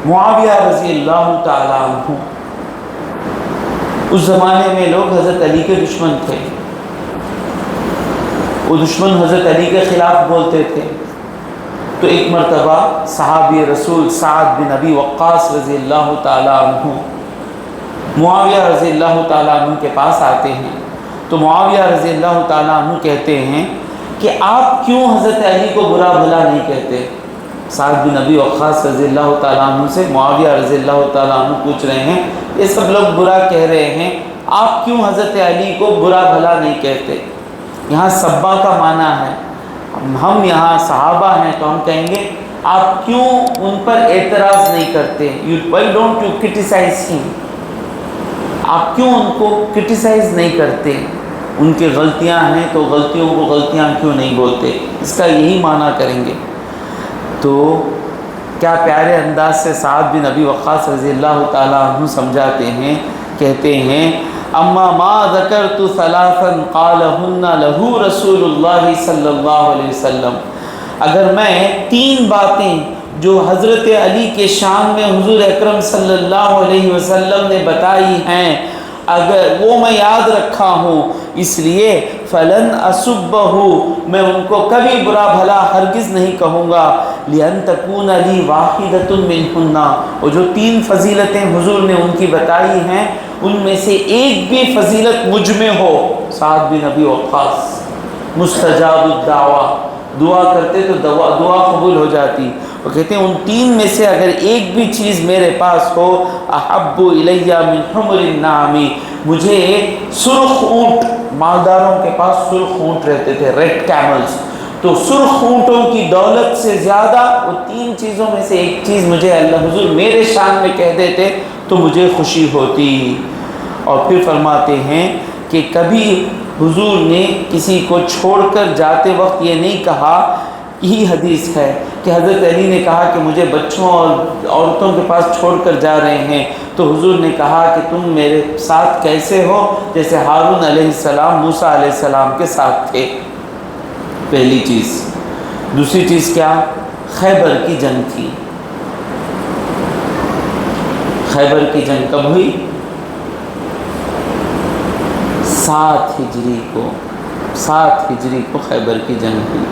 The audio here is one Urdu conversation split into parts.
معاویہ رضی اللہ تعالیٰ عنہ، اس زمانے میں لوگ حضرت علی کے دشمن تھے، وہ دشمن حضرت علی کے خلاف بولتے تھے۔ تو ایک مرتبہ صحابی رسول سعد بن ابی وقاص رضی اللہ تعالیٰ عنہ معاویہ رضی اللہ تعالیٰ عنہ کے پاس آتے ہیں۔ تو معاویہ رضی اللہ تعالیٰ عنہ کہتے ہیں کہ آپ کیوں حضرت علی کو برا بھلا نہیں کہتے؟ سعد بن ابی وقاص رضی اللہ تعالیٰ عنہ سے معاویہ رضی اللہ تعالیٰ عنہ پوچھ رہے ہیں، یہ سب لوگ برا کہہ رہے ہیں، آپ کیوں حضرت علی کو برا بھلا نہیں کہتے؟ یہاں سبا کا معنی ہے، ہم یہاں صحابہ ہیں تو ہم کہیں گے آپ کیوں ان پر اعتراض نہیں کرتے؟ why don't you criticize him؟ آپ کیوں ان کو کرٹیسائز نہیں کرتے؟ ان کی غلطیاں ہیں تو غلطیوں کو غلطیاں کیوں نہیں بولتے؟ اس کا یہی معنی کریں گے۔ تو کیا پیارے انداز سے سعد بن ابی وقاص رضی اللہ تعالیٰ عنہ سمجھاتے ہیں، کہتے ہیں اما ما ذکرت ثلاثا قالہن لہ رسول اللہ صلی اللہ علیہ وسلم، اگر میں 3 باتیں جو حضرت علی کے شان میں حضور اکرم صلی اللہ علیہ وسلم نے بتائی ہیں، اگر وہ میں یاد رکھا ہوں، اس لیے فلن اسبہ، میں ان کو کبھی برا بھلا ہرگز نہیں کہوں گا، لأن تکون لی واحدۃ منہن، وہ جو 3 فضیلتیں حضور نے ان کی بتائی ہیں ان میں سے ایک بھی فضیلت مجھ میں ہو۔ سعد بن ابی وقاص مستجاب الدعوہ، دعا کرتے تو دعا قبول ہو جاتی، وہ کہتے ہیں ان 3 میں سے اگر ایک بھی چیز میرے پاس ہو، احب الیہ من حمر النعم، مجھے سرخ اونٹ، مالداروں کے پاس سرخ اونٹ رہتے تھے، ریڈ کیملز، تو سرخ اونٹوں کی دولت سے زیادہ وہ 3 چیزوں میں سے ایک چیز مجھے اللہ حضور میرے شان میں کہہ دیتے تو مجھے خوشی ہوتی۔ اور پھر فرماتے ہیں کہ کبھی حضور نے کسی کو چھوڑ کر جاتے وقت یہ نہیں کہا، یہی حدیث ہے کہ حضرت علی نے کہا کہ مجھے بچوں اور عورتوں کے پاس چھوڑ کر جا رہے ہیں، تو حضور نے کہا کہ تم میرے ساتھ کیسے ہو، جیسے ہارون علیہ السلام موسیٰ علیہ السلام کے ساتھ تھے۔ پہلی چیز۔ دوسری چیز کیا؟ خیبر کی جنگ تھی۔ خیبر کی جنگ کب ہوئی؟ 7 ہجری کو خیبر کی جنگ ہوئی۔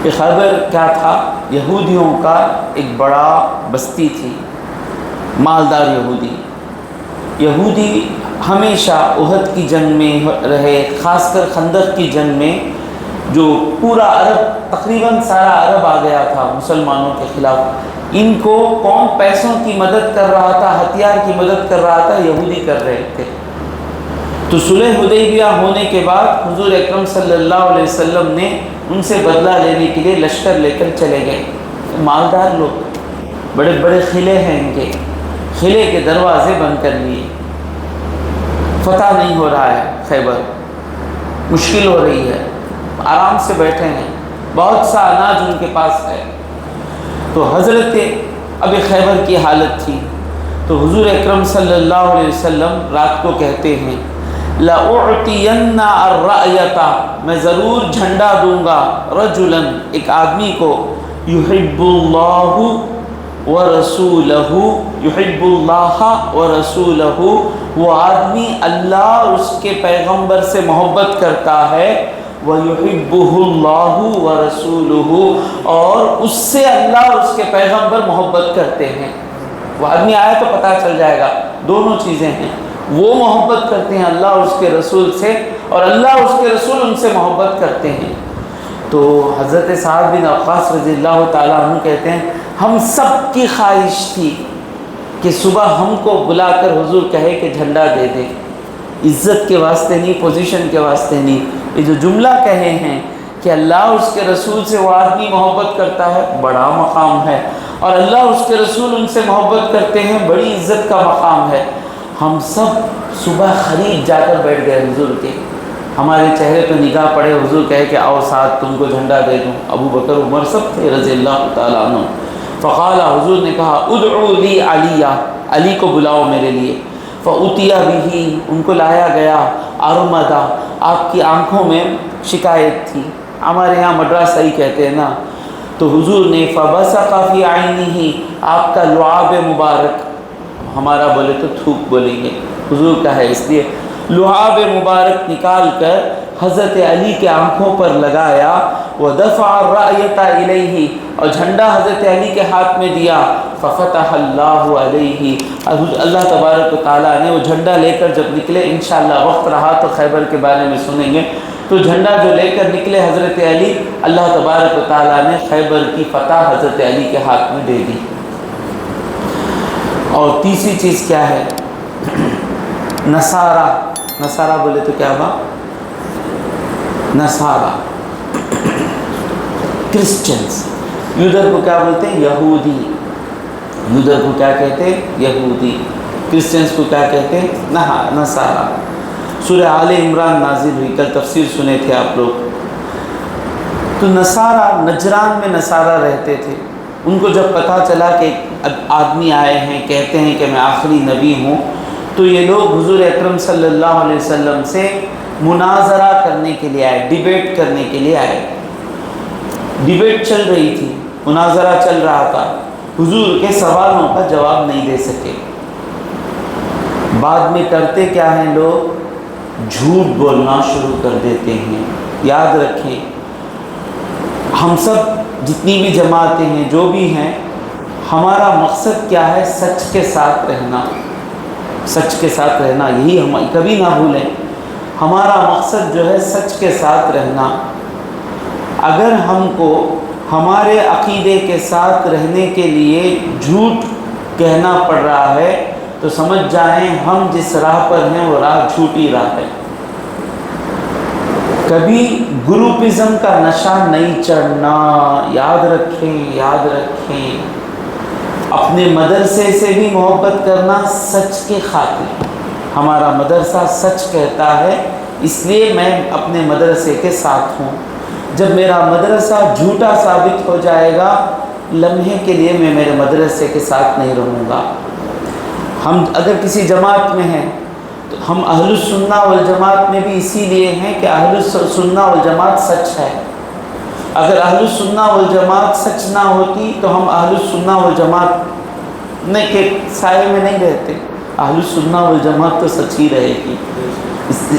یہ خیبر کیا تھا؟ یہودیوں کا ایک بڑا بستی تھی، مالدار یہودی ہمیشہ احد کی جنگ میں رہے، خاص کر خندق کی جنگ میں، جو پورا عرب، تقریباً سارا عرب آ گیا تھا مسلمانوں کے خلاف، ان کو کون پیسوں کی مدد کر رہا تھا، ہتھیار کی مدد کر رہا تھا؟ یہودی کر رہے تھے۔ تو صلح حدیبیہ ہونے کے بعد حضور اکرم صلی اللہ علیہ وسلم نے ان سے بدلہ لینے کے لیے لشکر لے کر چلے گئے۔ مالدار لوگ، بڑے بڑے قلعے ہیں ان کے، قلعے کے دروازے بند کر لیے، فتح نہیں ہو رہا ہے، خیبر مشکل ہو رہی ہے، آرام سے بیٹھے ہیں، بہت سا اناج ان کے پاس ہے۔ تو حضرت اب خیبر کی حالت تھی، تو حضور اکرم صلی اللہ علیہ وسلم رات کو کہتے ہیں لَأُعْطِيَنَّ الرَّأْيَةَ، میں ضرور جھنڈا دوں گا، رجلاً، ایک آدمی کو، يُحِبُّ اللَّهُ وَرَسُولَهُ، يُحِبُّ اللَّهَ وَرَسُولَهُ، وہ آدمی اللہ اور اس کے پیغمبر سے محبت کرتا ہے، وَيُحِبُّهُ اللَّهُ وَرَسُولُهُ، اور اس سے اللہ اور اس کے پیغمبر محبت کرتے ہیں۔ وہ آدمی آئے تو پتہ چل جائے گا، دونوں چیزیں ہیں، وہ محبت کرتے ہیں اللہ اور اس کے رسول سے، اور اللہ اور اس کے رسول ان سے محبت کرتے ہیں۔ تو حضرت سعد بن وقاص رضی اللہ تعالیٰ عنہ کہتے ہیں ہم سب کی خواہش تھی کہ صبح ہم کو بلا کر حضور کہے کہ جھنڈا دے دے، عزت کے واسطے نہیں، پوزیشن کے واسطے نہیں، یہ جو جملہ کہے ہیں کہ اللہ اور اس کے رسول سے وہ آدمی محبت کرتا ہے، بڑا مقام ہے، اور اللہ اور اس کے رسول ان سے محبت کرتے ہیں، بڑی عزت کا مقام ہے۔ ہم سب صبح خرید جا کر بیٹھ گئے حضور کے، ہمارے چہرے پہ نگاہ پڑے، حضور کہے کہ آؤ ساتھ تم کو جھنڈا دے دوں، ابو بکر عمر سب تھے رضی اللہ تعالیٰ عنہ۔ فقال، حضور نے کہا ادعو لی علی، علی کو بلاؤ میرے لیے۔ فأتي به، ان کو لایا گیا، ارمدہ، آپ کی آنکھوں میں شکایت تھی، ہمارے یہاں مدراسہ ہی کہتے ہیں نا، تو حضور نے فبصق فی عینہ، آپ کا لعاب مبارک، ہمارا بولے تو تھوک بولیں گے، حضور کا ہے اس لیے، لعاب مبارک نکال کر حضرت علی کے آنکھوں پر لگایا، ودفع الرایۃ الیہ، اور جھنڈا حضرت علی کے ہاتھ میں دیا، ففتح اللہ علیہ، اللہ تبارک و تعالیٰ نے وہ جھنڈا لے کر جب نکلے، انشاءاللہ وقت رہا تو خیبر کے بارے میں سنیں گے، تو جھنڈا جو لے کر نکلے حضرت علی، اللہ تبارک و تعالیٰ نے خیبر کی فتح حضرت علی کے ہاتھ میں دے دی۔ اور تیسری چیز کیا ہے؟ نصارہ، نصارہ بولے تو کیا ہوا؟ نصارہ، کرسچنز، یودر کو کیا بولتے ہیں؟ یہودی، یودر کو کیا کہتے ہیں؟ یہودی، کرسچنز کو کیا کہتے ہیں؟ نصارہ۔ سورہ آل عمران نازل ہوئی، کل تفسیر سنے تھے آپ لوگ۔ تو نصارہ، نجران میں نصارہ رہتے تھے، ان کو جب پتہ چلا کہ آدمی آئے ہیں کہتے ہیں کہ میں آخری نبی ہوں، تو یہ لوگ حضور اکرم صلی اللہ علیہ وسلم سے مناظرہ کرنے کے لیے آئے، ڈیبیٹ کرنے کے لیے آئے۔ ڈیبیٹ چل رہی تھی، مناظرہ چل رہا تھا، حضور کے سوالوں کا جواب نہیں دے سکے۔ بعد میں کرتے کیا ہیں لوگ؟ جھوٹ بولنا شروع کر دیتے ہیں۔ یاد رکھیں، ہم سب جتنی بھی جماعتیں ہیں، جو بھی ہیں، ہمارا مقصد کیا ہے؟ سچ کے ساتھ رہنا، سچ کے ساتھ رہنا، یہی ہم کبھی نہ بھولیں، ہمارا مقصد جو ہے سچ کے ساتھ رہنا۔ اگر ہم کو ہمارے عقیدے کے ساتھ رہنے کے لیے جھوٹ کہنا پڑ رہا ہے تو سمجھ جائیں ہم جس راہ پر ہیں وہ راہ جھوٹی راہ ہے۔ کبھی گروپزم کا نشہ نہیں چڑھنا، یاد رکھیں، یاد رکھیں۔ اپنے مدرسے سے بھی محبت کرنا سچ کے خاطر، ہمارا مدرسہ سچ کہتا ہے اس لیے میں اپنے مدرسے کے ساتھ ہوں۔ جب میرا مدرسہ جھوٹا ثابت ہو جائے گا، لمحے کے لیے میں میرے مدرسے کے ساتھ نہیں رہوں گا۔ ہم اگر کسی جماعت میں ہیں تو ہم اہل السنہ والجماعت میں بھی اسی لیے ہیں کہ اہل السنہ والجماعت سچ ہے۔ اگر اہل السنہ والجماعت سچ نہ ہوتی تو ہم اہل السنہ والجماعت کے سائے میں نہیں رہتے۔ اہل السنہ والجماعت تو سچ ہی رہے گی۔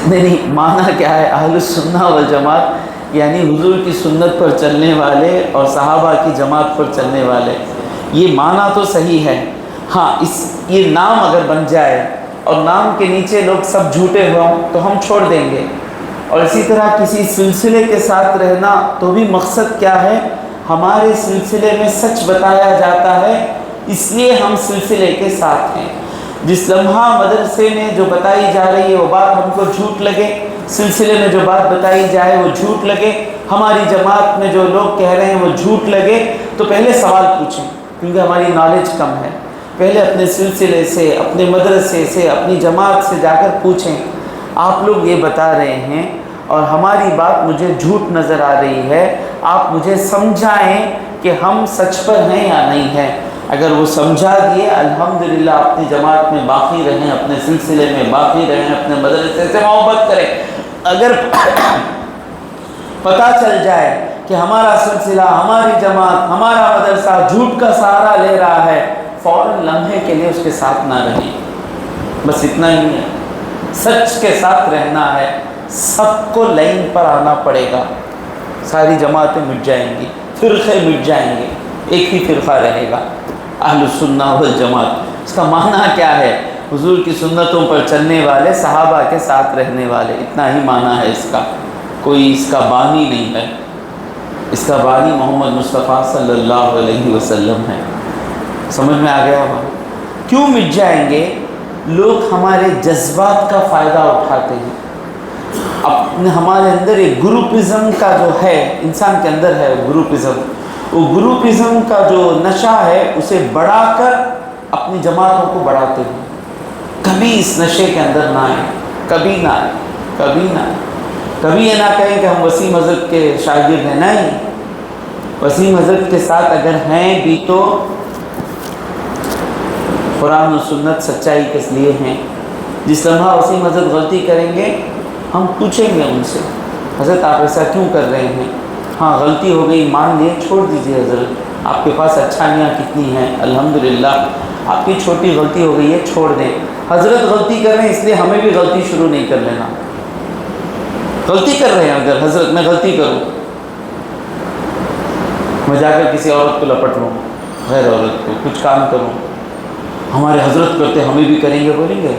نہیں، معنی کیا ہے اہل السنہ والجماعت؟ یعنی حضور کی سنت پر چلنے والے اور صحابہ کی جماعت پر چلنے والے، یہ معنی تو صحیح ہے۔ ہاں، یہ نام اگر بن جائے اور نام کے نیچے لوگ سب جھوٹے ہوں تو ہم چھوڑ دیں گے۔ اور اسی طرح کسی سلسلے کے ساتھ رہنا تو بھی مقصد کیا ہے؟ ہمارے سلسلے میں سچ بتایا جاتا ہے، اس لیے ہم سلسلے کے ساتھ ہیں۔ جس لمحہ مدرسے میں جو بتائی جا رہی ہے وہ بات ہم کو جھوٹ لگے، سلسلے میں جو بات بتائی جائے وہ جھوٹ لگے، ہماری جماعت میں جو لوگ کہہ رہے ہیں وہ جھوٹ لگے، تو پہلے سوال پوچھیں، کیونکہ ہماری نالج کم ہے۔ پہلے اپنے سلسلے سے، اپنے مدرسے سے، اپنی جماعت سے جا کر پوچھیں، آپ لوگ یہ بتا رہے ہیں اور ہماری بات مجھے جھوٹ نظر آ رہی ہے، آپ مجھے سمجھائیں کہ ہم سچ پر ہیں یا نہیں ہیں۔ اگر وہ سمجھا دیے، الحمدللہ اپنی جماعت میں باقی رہیں، اپنے سلسلے میں باقی رہیں، اپنے مدرسے سے محبت کریں۔ اگر پتہ چل جائے کہ ہمارا سلسلہ، ہماری جماعت، ہمارا مدرسہ جھوٹ کا سہارا لے رہا ہے، فوراً لمحے کے لیے اس کے ساتھ نہ رہیں۔ بس اتنا ہی ہے، سچ کے ساتھ رہنا ہے۔ سب کو لائن پر آنا پڑے گا، ساری جماعتیں مٹ جائیں گی، فرقے مٹ جائیں گے، ایک ہی فرقہ رہے گا، اہل السنہ والجماعت۔ اس کا معنی کیا ہے؟ حضور کی سنتوں پر چلنے والے، صحابہ کے ساتھ رہنے والے، اتنا ہی معنی ہے اس کا، کوئی اس کا بانی نہیں ہے۔ اس کا بانی محمد مصطفیٰ صلی اللہ علیہ وسلم ہے۔ سمجھ میں آ گیا ہوگا؟ کیوں مٹ جائیں گے؟ لوگ ہمارے جذبات کا فائدہ اٹھاتے ہیں۔ اپنے ہمارے اندر ایک گروپزم کا جو ہے، انسان کے اندر ہے گروپزم، وہ گروپزم کا جو نشہ ہے اسے بڑھا کر اپنی جماعتوں کو بڑھاتے ہیں۔ کبھی اس نشے کے اندر نہ آئیں، کبھی نہ آئیں، کبھی نہ آئیں۔ کبھی یہ نہ کہیں کہ ہم وسیم حضرت کے شاگرد ہیں، نہیں، وسیم حضرت کے ساتھ اگر ہیں بھی تو قرآن و سنت سچائی کس لیے ہیں۔ جس لمحہ وسیم حضرت غلطی کریں گے ہم پوچھیں گے ان سے، حضرت آپ ایسا کیوں کر رہے ہیں؟ ہاں غلطی ہو گئی مان لیے، چھوڑ دیجئے حضرت، آپ کے پاس اچھائیاں کتنی ہیں الحمدللہ، آپ کی چھوٹی غلطی ہو گئی ہے چھوڑ دیں۔ حضرت غلطی کر رہے ہیں اس لیے ہمیں بھی غلطی شروع نہیں کر لینا۔ غلطی کر رہے ہیں اگر حضرت میں غلطی کروں، میں جا کر کسی عورت کو لپٹ لوں، غیر عورت کو کچھ کام کروں، ہمارے حضرت کرتے ہمیں بھی کریں گے، بولیں گے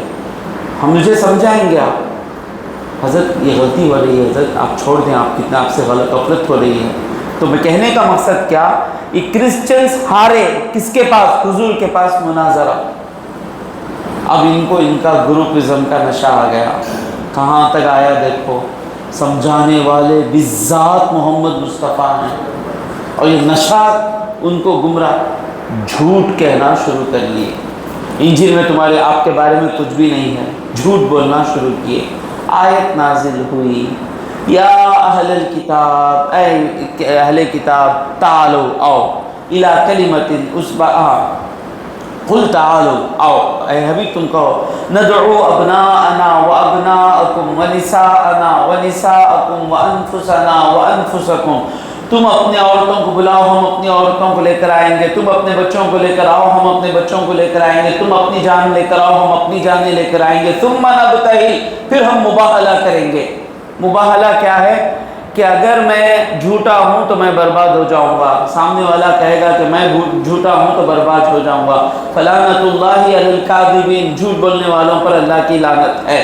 ہم مجھے سمجھائیں گے آپ حضرت یہ غلطی ہو رہی ہے، حضرت آپ چھوڑ دیں، آپ کتنا آپ سے غفلت ہو رہی ہے۔ تو میں کہنے کا مقصد کیا، یہ کرسچنز ہارے کس کے پاس، حضور کے پاس مناظرہ۔ اب ان کو ان کا گروپزم کا نشہ آ گیا، کہاں تک آیا دیکھو، سمجھانے والے بالذات محمد مصطفیٰ ہیں، اور یہ نشہ ان کو گمراہ، جھوٹ کہنا شروع کر لیے، انجیل میں تمہارے آپ کے بارے میں کچھ بھی نہیں ہے، جھوٹ بولنا شروع کیے۔ آیت نازل ہوئی، یا اہل الکتاب، اے اہل کتاب، تعالو آؤ الی کلمۃ، قل تعالو آؤ، اے حبیب تم کہو، ندعو ابناءنا وابناءکم ونساءنا ونساءکم وانفسنا وانفسکم، تم اپنے عورتوں کو بلاؤ ہم اپنی عورتوں کو لے کر آئیں گے، تم اپنے بچوں کو لے کر آؤ ہم اپنے بچوں کو لے کر آئیں گے، تم اپنی جان لے کر آؤ ہم اپنی جانیں لے کر آئیں گے، ثم نبتہل، پھر ہم مباہلہ کریں گے۔ مباہلہ کیا ہے کہ اگر میں جھوٹا ہوں تو میں برباد ہو جاؤں گا، سامنے والا کہے گا کہ میں جھوٹا ہوں تو برباد ہو جاؤں گا، فلعنۃ اللہ علی الکاذبین، جھوٹ بولنے والوں پر اللہ کی لعنت ہے۔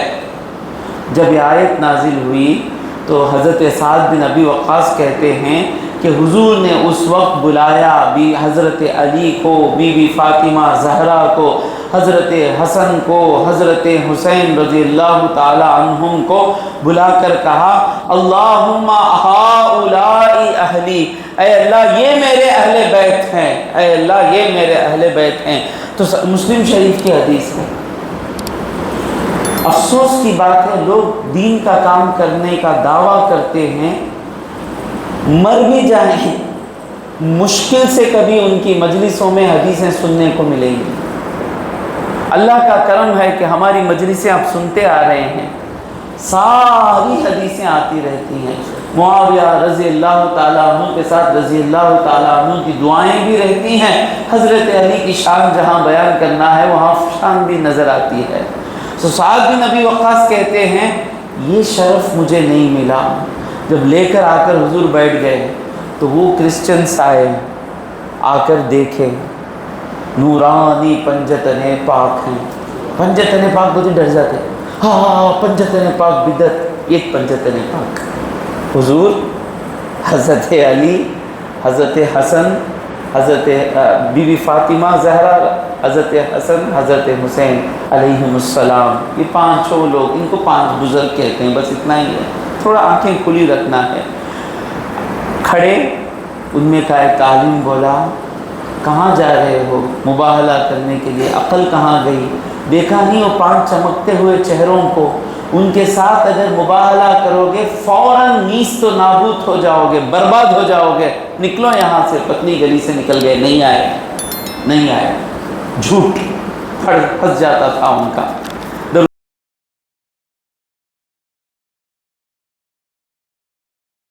جب یہ آیت نازل ہوئی تو حضرت سعد بن ابی وقاص کہتے ہیں کہ حضور نے اس وقت بلایا بھی حضرت علی کو، بی بی فاطمہ زہرا کو، حضرت حسن کو، حضرت حسین رضی اللہ تعالی عنہم کو بلا کر کہا، اللہم ہؤلاء اہلی، اے اللہ یہ میرے اہل بیت ہیں، اے اللہ یہ میرے اہل بیت ہیں۔ تو مسلم شریف کی حدیث ہے۔ افسوس کی بات ہے لوگ دین کا کام کرنے کا دعویٰ کرتے ہیں، مر بھی جائیں مشکل سے کبھی ان کی مجلسوں میں حدیثیں سننے کو ملیں گی۔ اللہ کا کرم ہے کہ ہماری مجلسیں آپ سنتے آ رہے ہیں، ساری حدیثیں آتی رہتی ہیں، معاویہ رضی اللہ تعالیٰ عنہ کے ساتھ رضی اللہ تعالیٰ عنہ کی دعائیں بھی رہتی ہیں، حضرت علی کی شان جہاں بیان کرنا ہے وہاں شان بھی نظر آتی ہے۔ تو سعد بن ابی وقاص کہتے ہیں یہ شرف مجھے نہیں ملا، جب لے کر آ کر حضور بیٹھ گئے تو وہ کرسچنس آئے، آ کر دیکھے نورانی پنجتن پاک ہیں، پنجتن پاک بہت ڈر جاتے، ہاں پنجتن پاک بدعت، ایک پنجتن پاک، حضور، حضرت علی، حضرت حسن، حضرت بی بی فاطمہ زہرا، حضرت حسن، حضرت حسین علیہم السلام، یہ پانچوں لوگ، ان کو پانچ بزرگ کہتے ہیں، بس اتنا ہی ہے، تھوڑا آنکھیں کھلی رکھنا ہے۔ کھڑے، ان میں کا ایک عالم بولا کہاں جا رہے ہو؟ مباہلہ کرنے کے لیے، عقل کہاں گئی؟ دیکھا نہیں وہ پانچ چمکتے ہوئے چہروں کو، ان کے ساتھ اگر مباہلہ کرو گے فوراً نیست و نابود ہو جاؤ گے، برباد ہو جاؤ گے، نکلو یہاں سے۔ پتلی گلی سے نکل گئے، نہیں آئے، نہیں آئے، جھوٹ پھنس جاتا تھا ان کا۔